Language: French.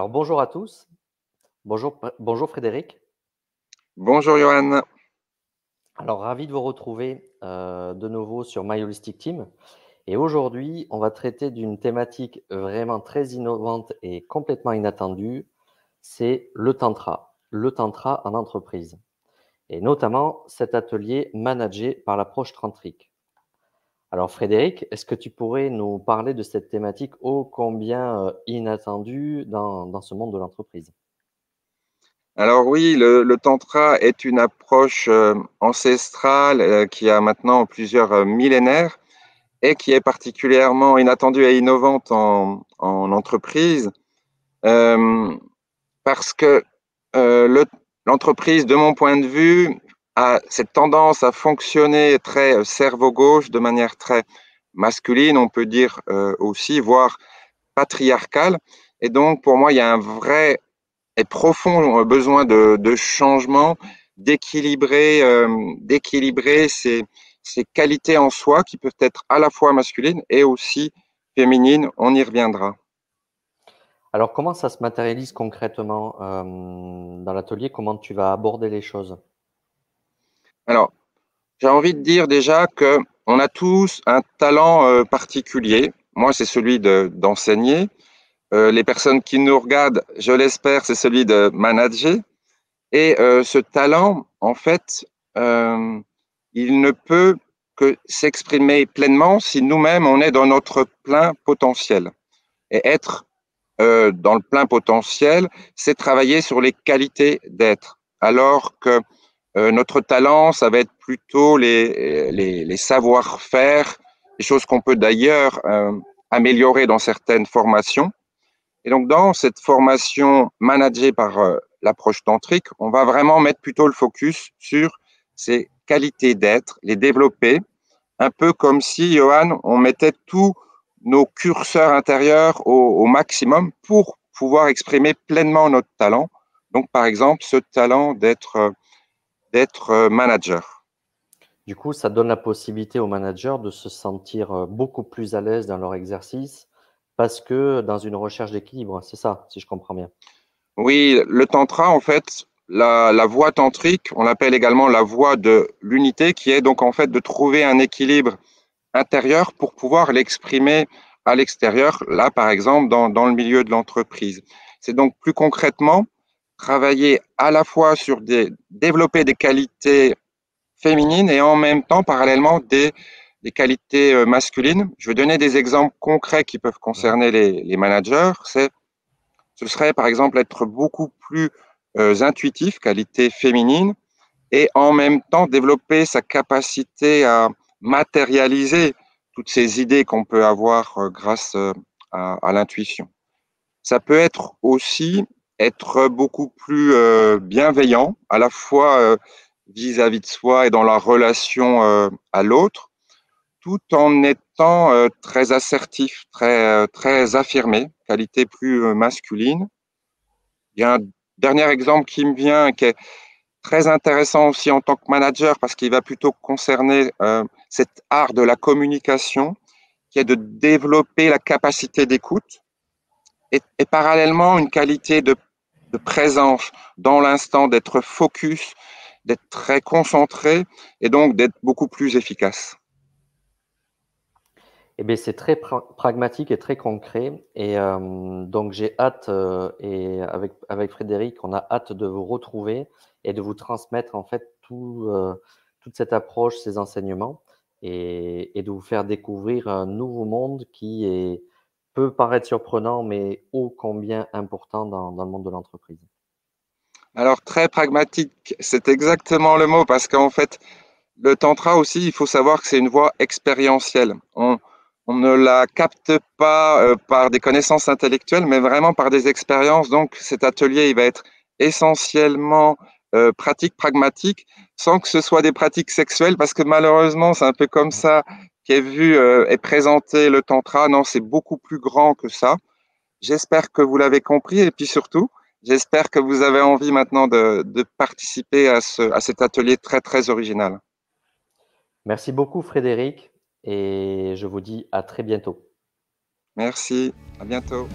Alors bonjour à tous. Bonjour Frédéric. Bonjour Johan. Alors ravi de vous retrouver, de nouveau sur My Holistic Team et aujourd'hui, on va traiter d'une thématique vraiment très innovante et complètement inattendue, c'est le tantra. Le tantra en entreprise et notamment cet atelier managé par l'approche tantrique. Alors Frédéric, est-ce que tu pourrais nous parler de cette thématique ô combien, inattendue dans ce monde de l'entreprise? Alors oui, le tantra est une approche ancestrale qui a maintenant plusieurs millénaires et qui est particulièrement inattendue et innovante en entreprise euh, parce que l'entreprise, de mon point de vue, a cette tendance à fonctionner très cerveau gauche, de manière très masculine, on peut dire aussi, voire patriarcale. Et donc, pour moi, il y a un vrai et profond besoin de changement, d'équilibrer ces qualités en soi qui peuvent être à la fois masculines et aussi féminines. On y reviendra. Alors, comment ça se matérialise concrètement, dans l'atelier? Comment tu vas aborder les choses? Alors, j'ai envie de dire déjà que on a tous un talent particulier. Moi, c'est celui d'enseigner. Les personnes qui nous regardent, je l'espère, c'est celui de manager. Et ce talent, en fait, euh, il ne peut que s'exprimer pleinement si nous-mêmes, on est dans notre plein potentiel. Et être dans le plein potentiel, c'est travailler sur les qualités d'être. Alors que notre talent, ça va être plutôt les savoir-faire, des choses qu'on peut d'ailleurs améliorer dans certaines formations. Et donc, dans cette formation managée par l'approche tantrique, on va vraiment mettre plutôt le focus sur ces qualités d'être, les développer, un peu comme si, Johan, on mettait tous nos curseurs intérieurs au maximum pour pouvoir exprimer pleinement notre talent. Donc, par exemple, ce talent d'être manager. Du coup, ça donne la possibilité aux managers de se sentir, beaucoup plus à l'aise dans leur exercice parce que dans une recherche d'équilibre, c'est ça, si je comprends bien? Oui, le tantra, en fait, la voie tantrique, on l'appelle également la voie de l'unité, qui est donc en fait de trouver un équilibre intérieur pour pouvoir l'exprimer à l'extérieur, là par exemple dans le milieu de l'entreprise. C'est donc plus concrètement travailler à la fois sur développer des qualités féminines et en même temps parallèlement des qualités masculines. Je vais donner des exemples concrets qui peuvent Mmh. concerner les managers. Ce serait par exemple être beaucoup plus intuitif, qualité féminine, et en même temps développer sa capacité à matérialiser toutes ces idées qu'on peut avoir grâce à l'intuition. Ça peut être aussi être beaucoup plus bienveillant, à la fois vis-à-vis de soi et dans la relation à l'autre, tout en étant très assertif, très affirmé, qualité plus masculine. Il y a un dernier exemple qui me vient, qui est très intéressant aussi en tant que manager parce qu'il va plutôt concerner cet art de la communication qui est de développer la capacité d'écoute et parallèlement une qualité de présence dans l'instant, d'être focus, d'être très concentré et donc d'être beaucoup plus efficace. Eh beh, c'est très pragmatique et très concret et donc j'ai hâte, et avec Frédéric, on a hâte de vous retrouver et de vous transmettre en fait toute cette approche, ces enseignements et de vous faire découvrir un nouveau monde qui peut paraître surprenant, mais ô combien important dans le monde de l'entreprise. Alors très pragmatique, c'est exactement le mot parce qu'en fait, le tantra aussi, il faut savoir que c'est une voie expérientielle. On ne la capte pas par des connaissances intellectuelles, mais vraiment par des expériences. Donc cet atelier, il va être essentiellement pratique, pragmatique, sans que ce soit des pratiques sexuelles, parce que malheureusement, c'est un peu comme ça qu'est vu et présenté le tantra. Non, c'est beaucoup plus grand que ça. J'espère que vous l'avez compris et puis surtout, j'espère que vous avez envie maintenant de participer à cet atelier très, très original. Merci beaucoup Frédéric et je vous dis à très bientôt. Merci, à bientôt.